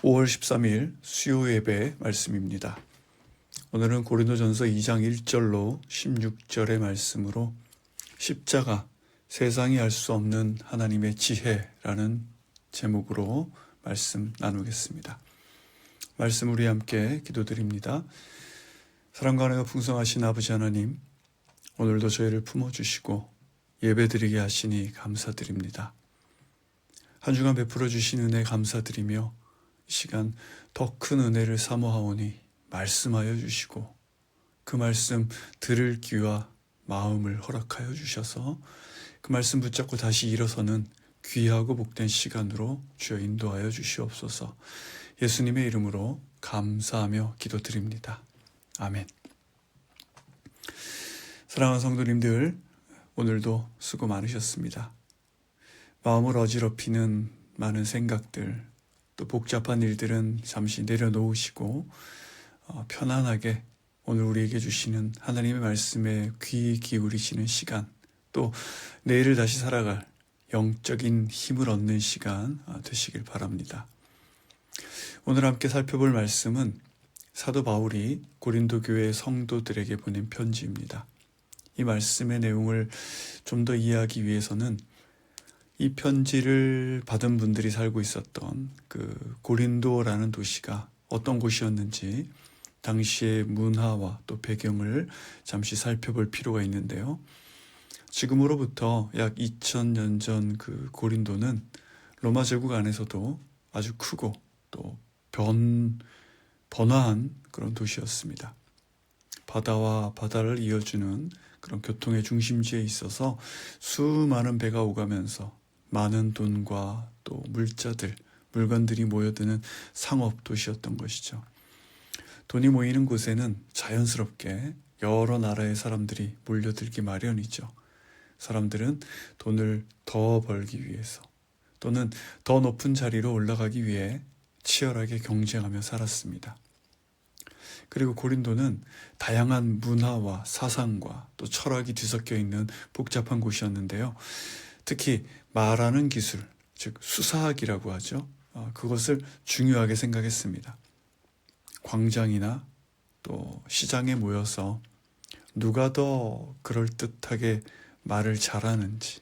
5월 13일 수요 예배 말씀입니다. 오늘은 고린도전서 2장 1절로 16절의 말씀으로 십자가, 세상이 알 수 없는 하나님의 지혜라는 제목으로 말씀 나누겠습니다. 말씀 우리 함께 기도드립니다. 사랑과 은혜가 풍성하신 아버지 하나님, 오늘도 저희를 품어주시고 예배드리게 하시니 감사드립니다. 한 주간 베풀어 주신 은혜 감사드리며 이 시간 더 큰 은혜를 사모하오니 말씀하여 주시고 그 말씀 들을 귀와 마음을 허락하여 주셔서 그 말씀 붙잡고 다시 일어서는 귀하고 복된 시간으로 주여 인도하여 주시옵소서. 예수님의 이름으로 감사하며 기도드립니다. 아멘. 사랑하는 성도님들, 오늘도 수고 많으셨습니다. 마음을 어지럽히는 많은 생각들, 또 복잡한 일들은 잠시 내려놓으시고 편안하게 오늘 우리에게 주시는 하나님의 말씀에 귀 기울이시는 시간, 또 내일을 다시 살아갈 영적인 힘을 얻는 시간 되시길 바랍니다. 오늘 함께 살펴볼 말씀은 사도 바울이 고린도 교회 성도들에게 보낸 편지입니다. 이 말씀의 내용을 좀 더 이해하기 위해서는 이 편지를 받은 분들이 살고 있었던 그 고린도라는 도시가 어떤 곳이었는지 당시의 문화와 또 배경을 잠시 살펴볼 필요가 있는데요. 지금으로부터 약 2000년 전 그 고린도는 로마 제국 안에서도 아주 크고 또 번화한 그런 도시였습니다. 바다와 바다를 이어주는 그런 교통의 중심지에 있어서 수많은 배가 오가면서 많은 돈과 또 물건들이 모여드는 상업 도시였던 것이죠. 돈이 모이는 곳에는 자연스럽게 여러 나라의 사람들이 몰려들기 마련이죠. 사람들은 돈을 더 벌기 위해서 또는 더 높은 자리로 올라가기 위해 치열하게 경쟁하며 살았습니다. 그리고 고린도는 다양한 문화와 사상과 또 철학이 뒤섞여 있는 복잡한 곳이었는데요. 특히 말하는 기술, 즉 수사학이라고 하죠. 그것을 중요하게 생각했습니다. 광장이나 또 시장에 모여서 누가 더 그럴듯하게 말을 잘하는지,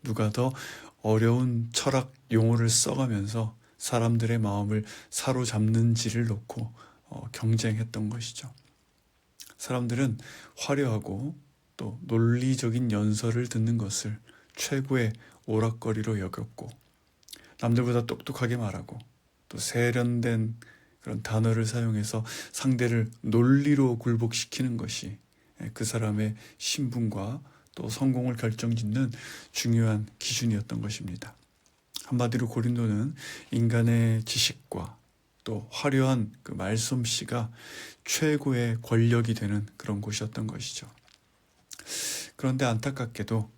누가 더 어려운 철학 용어를 써가면서 사람들의 마음을 사로잡는지를 놓고 경쟁했던 것이죠. 사람들은 화려하고 또 논리적인 연설을 듣는 것을 최고의 오락거리로 여겼고, 남들보다 똑똑하게 말하고 또 세련된 그런 단어를 사용해서 상대를 논리로 굴복시키는 것이 그 사람의 신분과 또 성공을 결정짓는 중요한 기준이었던 것입니다. 한마디로 고린도는 인간의 지식과 또 화려한 그 말솜씨가 최고의 권력이 되는 그런 곳이었던 것이죠. 그런데 안타깝게도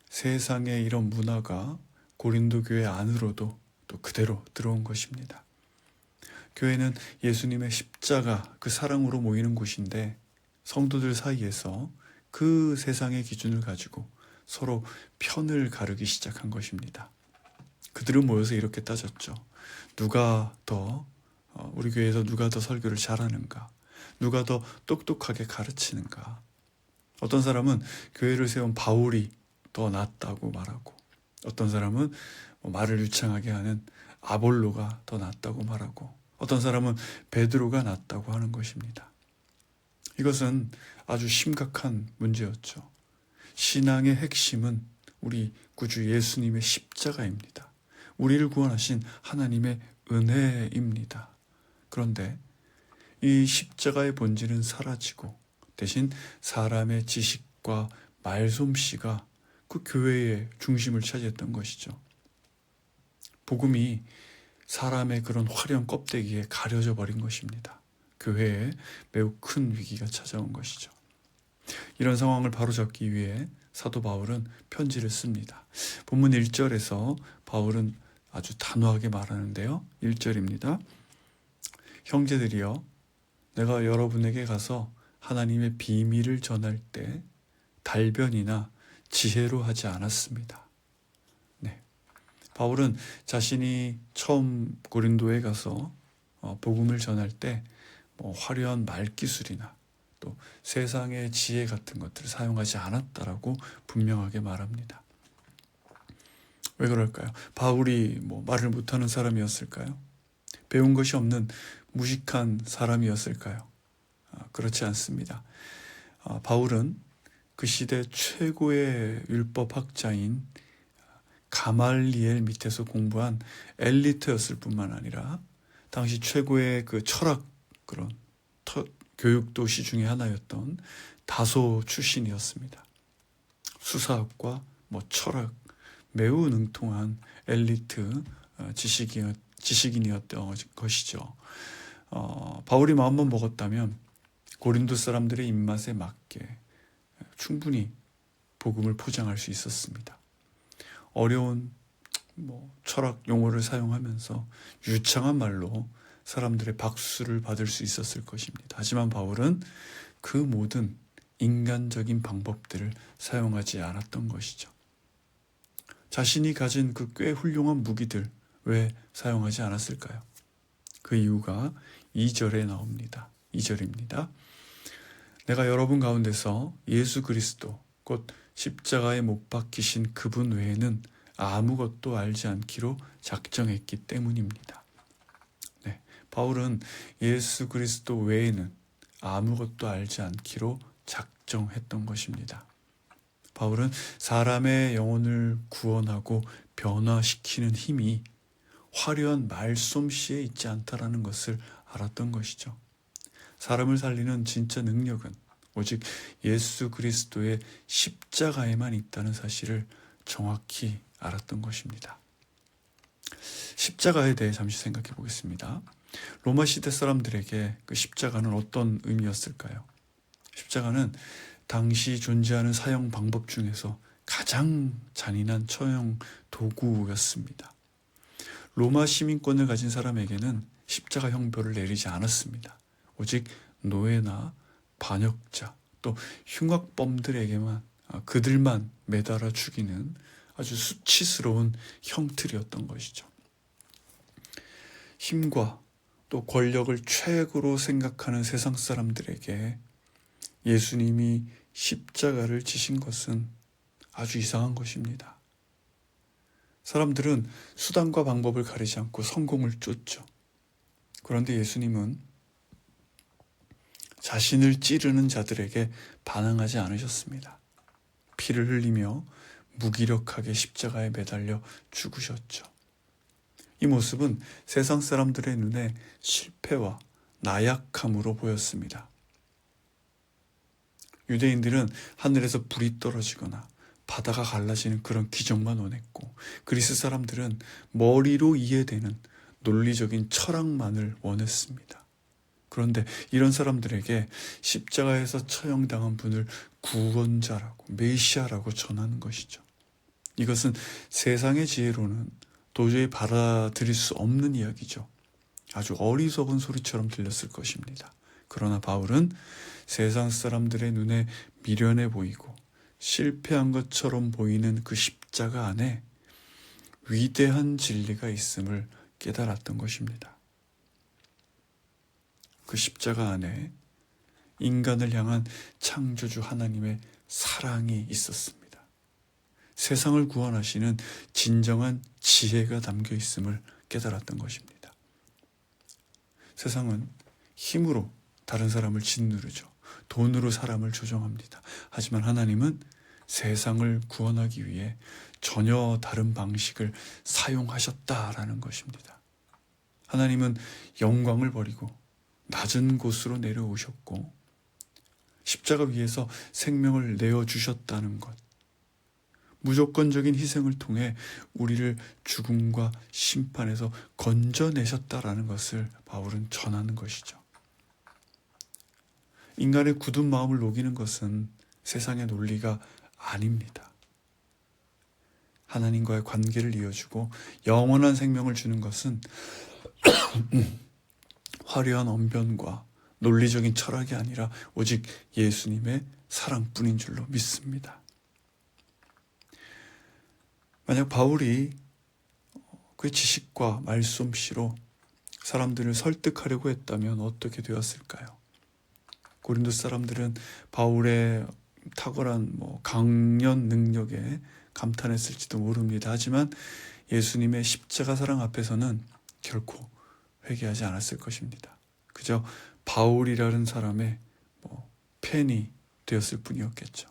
세상의 이런 문화가 고린도 교회 안으로도 또 그대로 들어온 것입니다. 교회는 예수님의 십자가, 그 사랑으로 모이는 곳인데 성도들 사이에서 그 세상의 기준을 가지고 서로 편을 가르기 시작한 것입니다. 그들은 모여서 이렇게 따졌죠. 우리 교회에서 누가 더 설교를 잘하는가? 누가 더 똑똑하게 가르치는가? 어떤 사람은 교회를 세운 바울이 더 낫다고 말하고, 어떤 사람은 말을 유창하게 하는 아볼로가 더 낫다고 말하고, 어떤 사람은 베드로가 낫다고 하는 것입니다. 이것은 아주 심각한 문제였죠. 신앙의 핵심은 우리 구주 예수님의 십자가입니다. 우리를 구원하신 하나님의 은혜입니다. 그런데 이 십자가의 본질은 사라지고 대신 사람의 지식과 말솜씨가 그 교회의 중심을 차지했던 것이죠. 복음이 사람의 그런 화려한 껍데기에 가려져 버린 것입니다. 교회에 매우 큰 위기가 찾아온 것이죠. 이런 상황을 바로잡기 위해 사도 바울은 편지를 씁니다. 본문 1절에서 바울은 아주 단호하게 말하는데요. 1절입니다. 형제들이여, 내가 여러분에게 가서 하나님의 비밀을 전할 때 달변이나 지혜로 하지 않았습니다. 바울은 자신이 처음 고린도에 가서 복음을 전할 때 화려한 말기술이나 또 세상의 지혜 같은 것들을 사용하지 않았다라고 분명하게 말합니다. 왜 그럴까요? 바울이 말을 못하는 사람이었을까요? 배운 것이 없는 무식한 사람이었을까요? 그렇지 않습니다. 바울은 그 시대 최고의 율법학자인 가말리엘 밑에서 공부한 엘리트였을 뿐만 아니라 당시 최고의 그 철학 그런 교육 도시 중에 하나였던 다소 출신이었습니다. 수사학과 철학 매우 능통한 엘리트 지식인이었던 것이죠. 바울이 마음만 먹었다면 고린도 사람들의 입맛에 맞게 충분히 복음을 포장할 수 있었습니다. 어려운 철학 용어를 사용하면서 유창한 말로 사람들의 박수를 받을 수 있었을 것입니다. 하지만 바울은 그 모든 인간적인 방법들을 사용하지 않았던 것이죠. 자신이 가진 그 꽤 훌륭한 무기들 왜 사용하지 않았을까요? 그 이유가 2절에 나옵니다. 2절입니다. 내가 여러분 가운데서 예수 그리스도 곧 십자가에 못 박히신 그분 외에는 아무것도 알지 않기로 작정했기 때문입니다. 네, 바울은 예수 그리스도 외에는 아무것도 알지 않기로 작정했던 것입니다. 바울은 사람의 영혼을 구원하고 변화시키는 힘이 화려한 말솜씨에 있지 않다라는 것을 알았던 것이죠. 사람을 살리는 진짜 능력은 오직 예수 그리스도의 십자가에만 있다는 사실을 정확히 알았던 것입니다. 십자가에 대해 잠시 생각해 보겠습니다. 로마 시대 사람들에게 그 십자가는 어떤 의미였을까요? 십자가는 당시 존재하는 사형 방법 중에서 가장 잔인한 처형 도구였습니다. 로마 시민권을 가진 사람에게는 십자가 형벌을 내리지 않았습니다. 오직 노예나 반역자 또 흉악범들에게만 그들만 매달아 죽이는 아주 수치스러운 형틀이었던 것이죠. 힘과 또 권력을 최고로 생각하는 세상 사람들에게 예수님이 십자가를 지신 것은 아주 이상한 것입니다. 사람들은 수단과 방법을 가리지 않고 성공을 쫓죠. 그런데 예수님은 자신을 찌르는 자들에게 반항하지 않으셨습니다. 피를 흘리며 무기력하게 십자가에 매달려 죽으셨죠. 이 모습은 세상 사람들의 눈에 실패와 나약함으로 보였습니다. 유대인들은 하늘에서 불이 떨어지거나 바다가 갈라지는 그런 기적만 원했고, 그리스 사람들은 머리로 이해되는 논리적인 철학만을 원했습니다. 그런데 이런 사람들에게 십자가에서 처형당한 분을 구원자라고, 메시아라고 전하는 것이죠. 이것은 세상의 지혜로는 도저히 받아들일 수 없는 이야기죠. 아주 어리석은 소리처럼 들렸을 것입니다. 그러나 바울은 세상 사람들의 눈에 미련해 보이고 실패한 것처럼 보이는 그 십자가 안에 위대한 진리가 있음을 깨달았던 것입니다. 그 십자가 안에 인간을 향한 창조주 하나님의 사랑이 있었습니다. 세상을 구원하시는 진정한 지혜가 담겨 있음을 깨달았던 것입니다. 세상은 힘으로 다른 사람을 짓누르죠. 돈으로 사람을 조종합니다. 하지만 하나님은 세상을 구원하기 위해 전혀 다른 방식을 사용하셨다라는 것입니다. 하나님은 영광을 버리고 낮은 곳으로 내려오셨고 십자가 위에서 생명을 내어주셨다는 것, 무조건적인 희생을 통해 우리를 죽음과 심판에서 건져내셨다라는 것을 바울은 전하는 것이죠. 인간의 굳은 마음을 녹이는 것은 세상의 논리가 아닙니다. 하나님과의 관계를 이어주고 영원한 생명을 주는 것은 화려한 언변과 논리적인 철학이 아니라 오직 예수님의 사랑뿐인 줄로 믿습니다. 만약 바울이 그 지식과 말솜씨로 사람들을 설득하려고 했다면 어떻게 되었을까요? 고린도 사람들은 바울의 탁월한 강연 능력에 감탄했을지도 모릅니다. 하지만 예수님의 십자가 사랑 앞에서는 결코 회개하지 않았을 것입니다. 그저 바울이라는 사람의 팬이 되었을 뿐이었겠죠.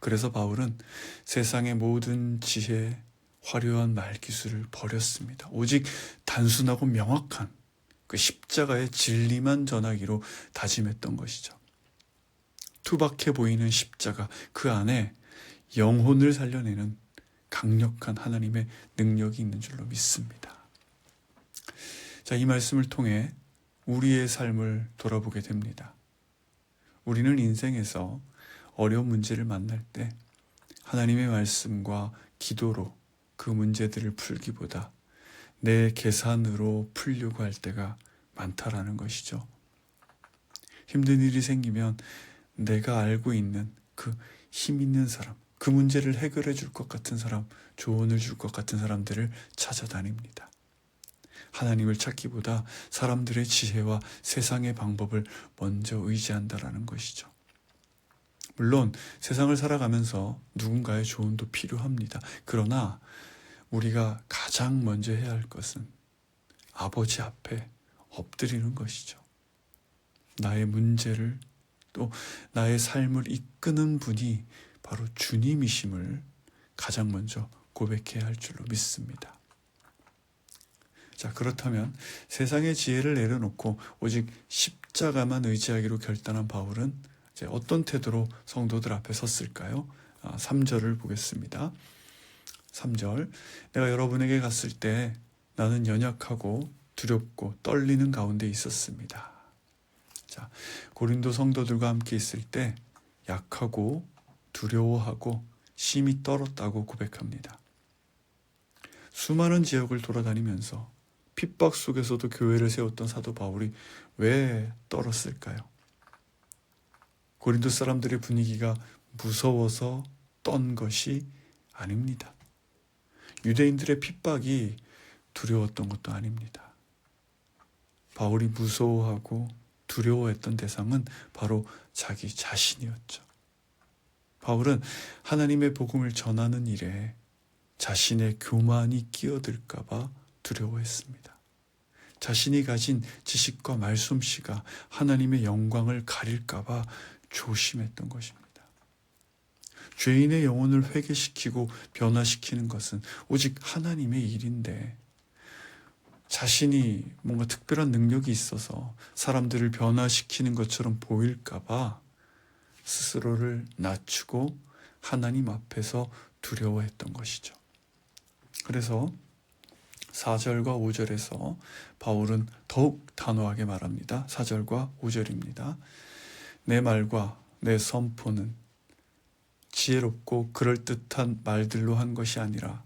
그래서 바울은 세상의 모든 지혜, 화려한 말기술을 버렸습니다. 오직 단순하고 명확한 그 십자가의 진리만 전하기로 다짐했던 것이죠. 투박해 보이는 십자가, 그 안에 영혼을 살려내는 강력한 하나님의 능력이 있는 줄로 믿습니다. 자, 이 말씀을 통해 우리의 삶을 돌아보게 됩니다. 우리는 인생에서 어려운 문제를 만날 때 하나님의 말씀과 기도로 그 문제들을 풀기보다 내 계산으로 풀려고 할 때가 많다라는 것이죠. 힘든 일이 생기면 내가 알고 있는 그 힘 있는 사람, 그 문제를 해결해 줄 것 같은 사람, 조언을 줄 것 같은 사람들을 찾아다닙니다. 하나님을 찾기보다 사람들의 지혜와 세상의 방법을 먼저 의지한다라는 것이죠. 물론 세상을 살아가면서 누군가의 조언도 필요합니다. 그러나 우리가 가장 먼저 해야 할 것은 아버지 앞에 엎드리는 것이죠. 나의 문제를 또 나의 삶을 이끄는 분이 바로 주님이심을 가장 먼저 고백해야 할 줄로 믿습니다. 자, 그렇다면 세상의 지혜를 내려놓고 오직 십자가만 의지하기로 결단한 바울은 이제 어떤 태도로 성도들 앞에 섰을까요? 3절을 보겠습니다. 3절, 내가 여러분에게 갔을 때 나는 연약하고 두렵고 떨리는 가운데 있었습니다. 자, 고린도 성도들과 함께 있을 때 약하고 두려워하고 심히 떨었다고 고백합니다. 수많은 지역을 돌아다니면서 핍박 속에서도 교회를 세웠던 사도 바울이 왜 떨었을까요? 고린도 사람들의 분위기가 무서워서 떤 것이 아닙니다. 유대인들의 핍박이 두려웠던 것도 아닙니다. 바울이 무서워하고 두려워했던 대상은 바로 자기 자신이었죠. 바울은 하나님의 복음을 전하는 일에 자신의 교만이 끼어들까 봐 두려워했습니다. 자신이 가진 지식과 말솜씨가 하나님의 영광을 가릴까 봐 조심했던 것입니다. 죄인의 영혼을 회개시키고 변화시키는 것은 오직 하나님의 일인데 자신이 뭔가 특별한 능력이 있어서 사람들을 변화시키는 것처럼 보일까 봐 스스로를 낮추고 하나님 앞에서 두려워했던 것이죠. 그래서 4절과 5절에서 바울은 더욱 단호하게 말합니다. 4절과 5절입니다. 내 말과 내 선포는 지혜롭고 그럴듯한 말들로 한 것이 아니라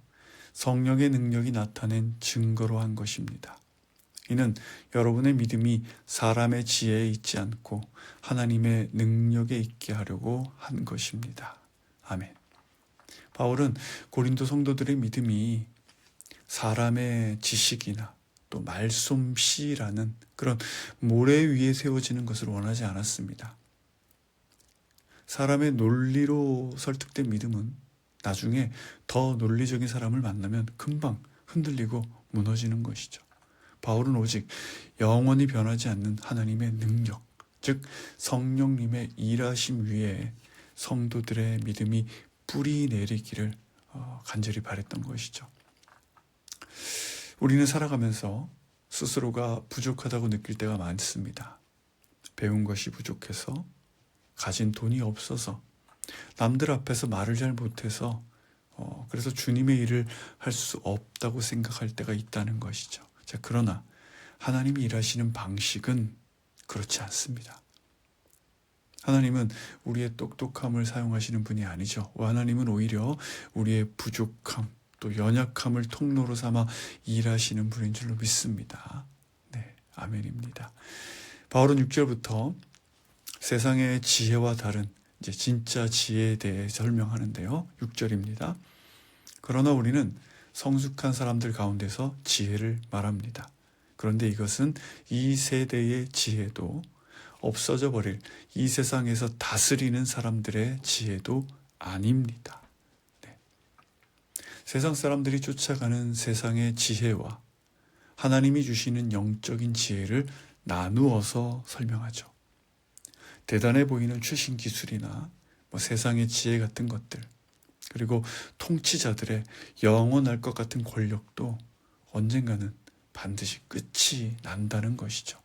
성령의 능력이 나타낸 증거로 한 것입니다. 이는 여러분의 믿음이 사람의 지혜에 있지 않고 하나님의 능력에 있게 하려고 한 것입니다. 아멘. 바울은 고린도 성도들의 믿음이 사람의 지식이나 또 말솜씨라는 그런 모래 위에 세워지는 것을 원하지 않았습니다. 사람의 논리로 설득된 믿음은 나중에 더 논리적인 사람을 만나면 금방 흔들리고 무너지는 것이죠. 바울은 오직 영원히 변하지 않는 하나님의 능력, 즉 성령님의 일하심 위에 성도들의 믿음이 뿌리 내리기를 간절히 바랬던 것이죠. 우리는 살아가면서 스스로가 부족하다고 느낄 때가 많습니다. 배운 것이 부족해서, 가진 돈이 없어서, 남들 앞에서 말을 잘 못해서 그래서 주님의 일을 할 수 없다고 생각할 때가 있다는 것이죠. 자, 그러나 하나님이 일하시는 방식은 그렇지 않습니다. 하나님은 우리의 똑똑함을 사용하시는 분이 아니죠. 하나님은 오히려 우리의 부족함 또 연약함을 통로로 삼아 일하시는 분인 줄로 믿습니다. 네, 아멘입니다. 바울은 6절부터 세상의 지혜와 다른 이제 진짜 지혜에 대해 설명하는데요. 6절입니다. 그러나 우리는 성숙한 사람들 가운데서 지혜를 말합니다. 그런데 이것은 이 세대의 지혜도 없어져 버릴, 이 세상에서 다스리는 사람들의 지혜도 아닙니다. 네. 세상 사람들이 쫓아가는 세상의 지혜와 하나님이 주시는 영적인 지혜를 나누어서 설명하죠. 대단해 보이는 최신 기술이나 세상의 지혜 같은 것들, 그리고 통치자들의 영원할 것 같은 권력도 언젠가는 반드시 끝이 난다는 것이죠.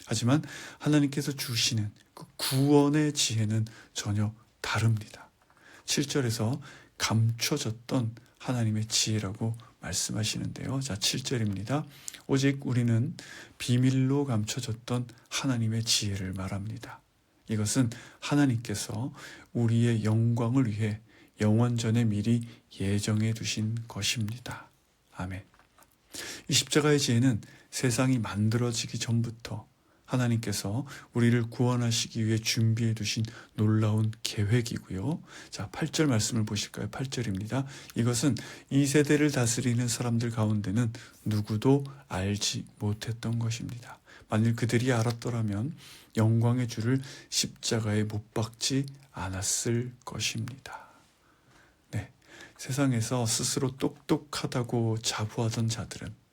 하지만 하나님께서 주시는 그 구원의 지혜는 전혀 다릅니다. 7절에서 감춰졌던 하나님의 지혜라고 말씀하시는데요. 자, 7절입니다. 오직 우리는 비밀로 감춰졌던 하나님의 지혜를 말합니다. 이것은 하나님께서 우리의 영광을 위해 영원전에 미리 예정해 두신 것입니다. 아멘. 이 십자가의 지혜는 세상이 만들어지기 전부터 하나님께서 우리를 구원하시기 위해 준비해 두신 놀라운 계획이고요. 자, 8절 말씀을 보실까요? 8절입니다. 이것은 이 세대를 다스리는 사람들 가운데는 누구도 알지 못했던 것입니다. 만일 그들이 알았더라면 영광의 주를 십자가에 못 박지 않았을 것입니다. 네, 세상에서 스스로 똑똑하다고 자부하던 자들은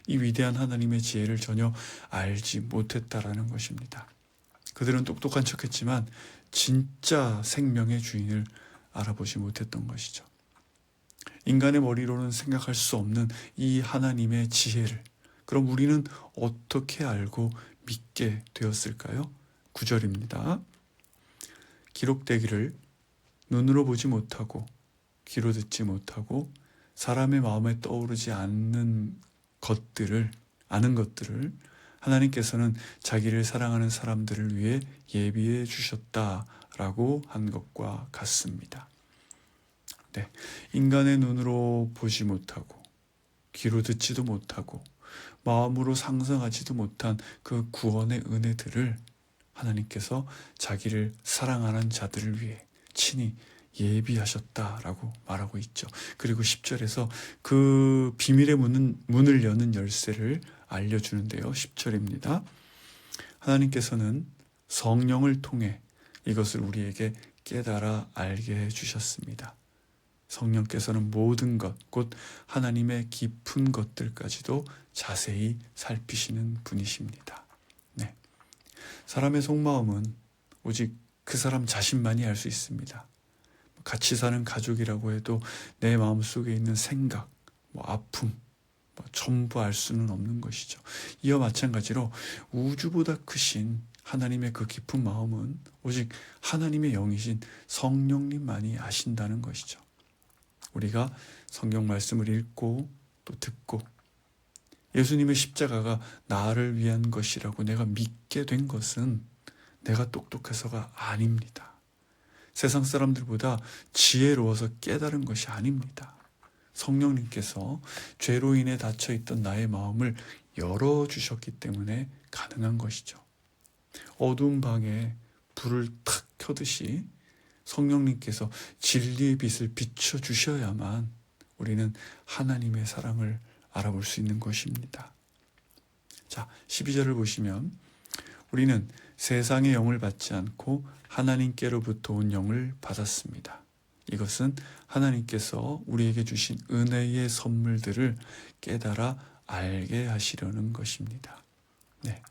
이 위대한 하나님의 지혜를 전혀 알지 못했다라는 것입니다. 그들은 똑똑한 척했지만 진짜 생명의 주인을 알아보지 못했던 것이죠. 인간의 머리로는 생각할 수 없는 이 하나님의 지혜를 그럼 우리는 어떻게 알고 믿게 되었을까요? 9절입니다. 기록되기를 눈으로 보지 못하고 귀로 듣지 못하고 사람의 마음에 떠오르지 않는 아는 것들을 하나님께서는 자기를 사랑하는 사람들을 위해 예비해 주셨다라고 한 것과 같습니다. 네, 인간의 눈으로 보지 못하고 귀로 듣지도 못하고 마음으로 상상하지도 못한 그 구원의 은혜들을 하나님께서 자기를 사랑하는 자들을 위해 친히 예비하셨다라고 말하고 있죠. 그리고 10절에서 그 비밀의 문을 여는 열쇠를 알려주는데요. 10절입니다. 하나님께서는 성령을 통해 이것을 우리에게 깨달아 알게 해주셨습니다. 성령께서는 모든 것, 곧 하나님의 깊은 것들까지도 자세히 살피시는 분이십니다. 네. 사람의 속마음은 오직 그 사람 자신만이 알 수 있습니다. 같이 사는 가족이라고 해도 내 마음속에 있는 생각, 아픔, 전부 알 수는 없는 것이죠. 이와 마찬가지로 우주보다 크신 하나님의 그 깊은 마음은 오직 하나님의 영이신 성령님만이 아신다는 것이죠. 우리가 성경 말씀을 읽고 또 듣고 예수님의 십자가가 나를 위한 것이라고 내가 믿게 된 것은 내가 똑똑해서가 아닙니다. 세상 사람들보다 지혜로워서 깨달은 것이 아닙니다. 성령님께서 죄로 인해 닫혀있던 나의 마음을 열어주셨기 때문에 가능한 것이죠. 어두운 방에 불을 탁 켜듯이 성령님께서 진리의 빛을 비춰주셔야만 우리는 하나님의 사랑을 알아볼 수 있는 것입니다. 자, 12절을 보시면 우리는 세상의 영을 받지 않고 하나님께로부터 온 영을 받았습니다. 이것은 하나님께서 우리에게 주신 은혜의 선물들을 깨달아 알게 하시려는 것입니다. 네,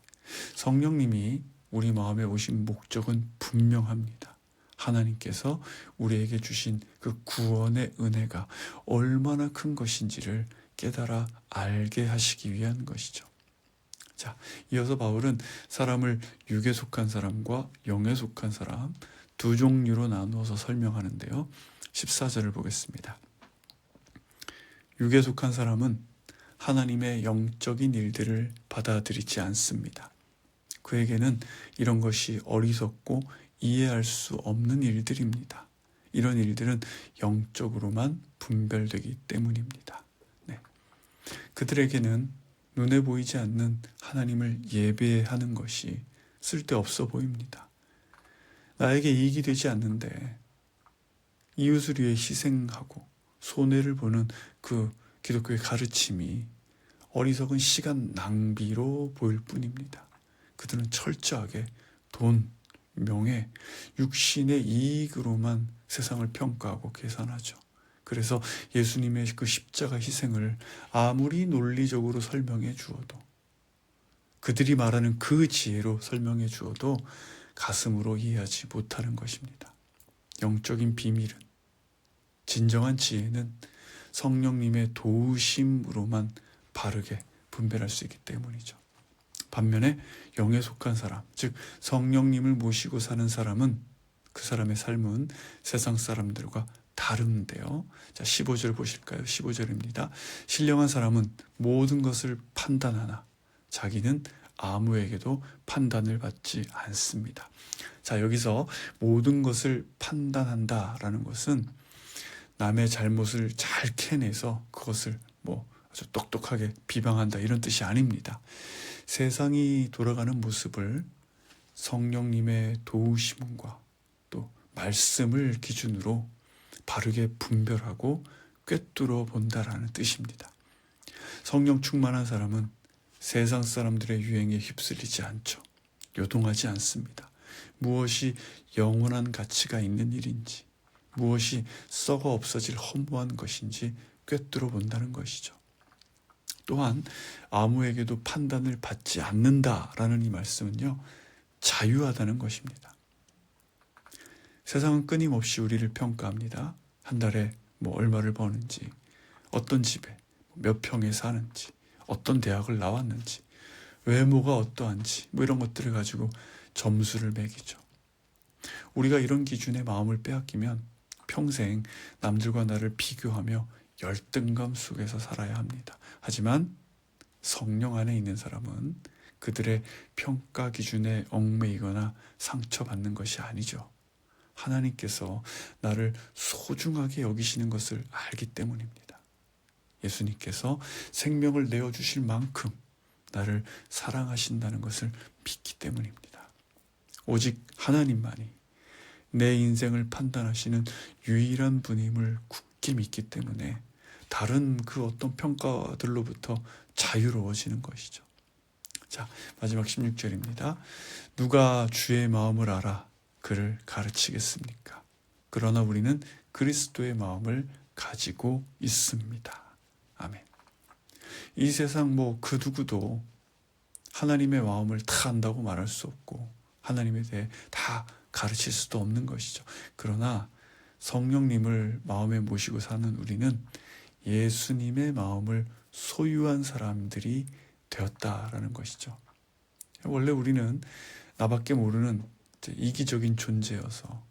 성령님이 우리 마음에 오신 목적은 분명합니다. 하나님께서 우리에게 주신 그 구원의 은혜가 얼마나 큰 것인지를 깨달아 알게 하시기 위한 것이죠. 자, 이어서 바울은 사람을 육에 속한 사람과 영에 속한 사람 두 종류로 나누어서 설명하는데요. 14절을 보겠습니다. 육에 속한 사람은 하나님의 영적인 일들을 받아들이지 않습니다. 그에게는 이런 것이 어리석고 이해할 수 없는 일들입니다. 이런 일들은 영적으로만 분별되기 때문입니다. 네. 그들에게는 눈에 보이지 않는 하나님을 예배하는 것이 쓸데없어 보입니다. 나에게 이익이 되지 않는데 이웃을 위해 희생하고 손해를 보는 그 기독교의 가르침이 어리석은 시간 낭비로 보일 뿐입니다. 그들은 철저하게 돈, 명예, 육신의 이익으로만 세상을 평가하고 계산하죠. 그래서 예수님의 그 십자가 희생을 아무리 논리적으로 설명해 주어도, 그들이 말하는 그 지혜로 설명해 주어도 가슴으로 이해하지 못하는 것입니다. 영적인 비밀은, 진정한 지혜는 성령님의 도우심으로만 바르게 분별할 수 있기 때문이죠. 반면에 영에 속한 사람, 즉 성령님을 모시고 사는 사람은, 그 사람의 삶은 세상 사람들과 다른데요. 자, 15절 보실까요? 15절입니다. 신령한 사람은 모든 것을 판단하나 자기는 아무에게도 판단을 받지 않습니다. 자, 여기서 모든 것을 판단한다라는 것은 남의 잘못을 잘 캐내서 그것을 아주 똑똑하게 비방한다, 이런 뜻이 아닙니다. 세상이 돌아가는 모습을 성령님의 도우심과 또 말씀을 기준으로 바르게 분별하고 꿰뚫어 본다라는 뜻입니다. 성령 충만한 사람은 세상 사람들의 유행에 휩쓸리지 않죠. 요동하지 않습니다. 무엇이 영원한 가치가 있는 일인지, 무엇이 썩어 없어질 허무한 것인지 꿰뚫어 본다는 것이죠. 또한 아무에게도 판단을 받지 않는다라는 이 말씀은요, 자유하다는 것입니다. 세상은 끊임없이 우리를 평가합니다. 한 달에 얼마를 버는지, 어떤 집에 몇 평에 사는지, 어떤 대학을 나왔는지, 외모가 어떠한지, 이런 것들을 가지고 점수를 매기죠. 우리가 이런 기준에 마음을 빼앗기면 평생 남들과 나를 비교하며 열등감 속에서 살아야 합니다. 하지만 성령 안에 있는 사람은 그들의 평가 기준에 얽매이거나 상처받는 것이 아니죠. 하나님께서 나를 소중하게 여기시는 것을 알기 때문입니다. 예수님께서 생명을 내어주실 만큼 나를 사랑하신다는 것을 믿기 때문입니다. 오직 하나님만이 내 인생을 판단하시는 유일한 분임을 굳게 믿기 때문에 다른 그 어떤 평가들로부터 자유로워지는 것이죠. 자, 마지막 16절입니다. 누가 주의 마음을 알아 그를 가르치겠습니까? 그러나 우리는 그리스도의 마음을 가지고 있습니다. 아멘. 이 세상 그 누구도 하나님의 마음을 다 안다고 말할 수 없고 하나님에 대해 다 가르칠 수도 없는 것이죠. 그러나 성령님을 마음에 모시고 사는 우리는 예수님의 마음을 소유한 사람들이 되었다라는 것이죠. 원래 우리는 나밖에 모르는 이기적인 존재여서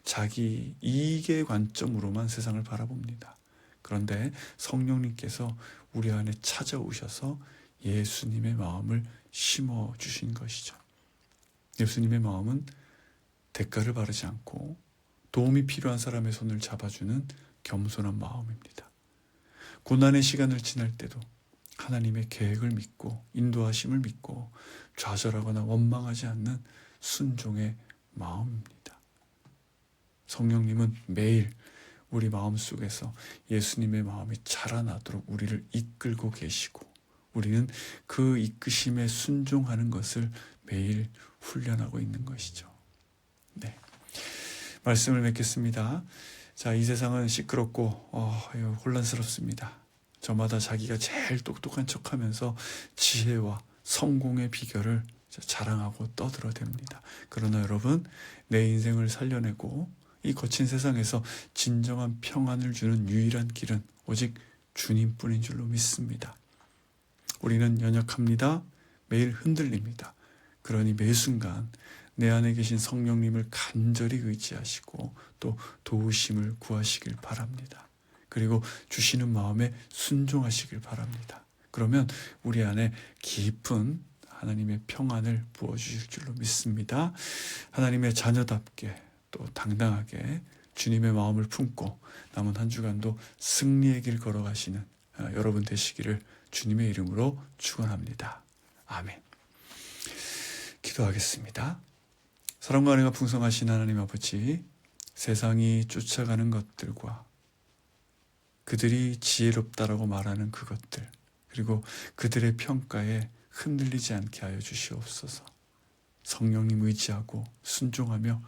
자기 이익의 관점으로만 세상을 바라봅니다. 그런데 성령님께서 우리 안에 찾아오셔서 예수님의 마음을 심어주신 것이죠. 예수님의 마음은 대가를 바라지 않고 도움이 필요한 사람의 손을 잡아주는 겸손한 마음입니다. 고난의 시간을 지날 때도 하나님의 계획을 믿고 인도하심을 믿고 좌절하거나 원망하지 않는 순종의 마음입니다. 성령님은 매일 우리 마음속에서 예수님의 마음이 자라나도록 우리를 이끌고 계시고 우리는 그 이끄심에 순종하는 것을 매일 훈련하고 있는 것이죠. 네, 말씀을 맺겠습니다. 자, 이 세상은 시끄럽고 혼란스럽습니다. 저마다 자기가 제일 똑똑한 척하면서 지혜와 성공의 비결을 자랑하고 떠들어댑니다. 그러나 여러분, 내 인생을 살려내고 이 거친 세상에서 진정한 평안을 주는 유일한 길은 오직 주님뿐인 줄로 믿습니다. 우리는 연약합니다. 매일 흔들립니다. 그러니 매 순간 내 안에 계신 성령님을 간절히 의지하시고 또 도우심을 구하시길 바랍니다. 그리고 주시는 마음에 순종하시길 바랍니다. 그러면 우리 안에 깊은 하나님의 평안을 부어주실 줄로 믿습니다. 하나님의 자녀답게 또 당당하게 주님의 마음을 품고 남은 한 주간도 승리의 길 걸어가시는 여러분 되시기를 주님의 이름으로 축원합니다. 아멘. 기도하겠습니다. 사랑과 은혜가 풍성하신 하나님 아버지, 세상이 쫓아가는 것들과 그들이 지혜롭다라고 말하는 그것들, 그리고 그들의 평가에 흔들리지 않게 하여 주시옵소서. 성령님 의지하고 순종하며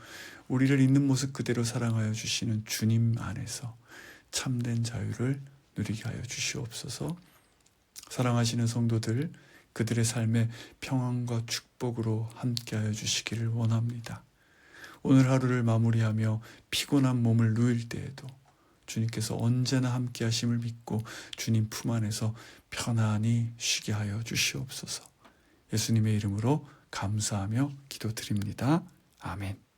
우리를 있는 모습 그대로 사랑하여 주시는 주님 안에서 참된 자유를 누리게 하여 주시옵소서. 사랑하시는 성도들, 그들의 삶에 평안과 축복으로 함께하여 주시기를 원합니다. 오늘 하루를 마무리하며 피곤한 몸을 누일 때에도 주님께서 언제나 함께 하심을 믿고 주님 품 안에서 편안히 쉬게 하여 주시옵소서. 예수님의 이름으로 감사하며 기도드립니다. 아멘.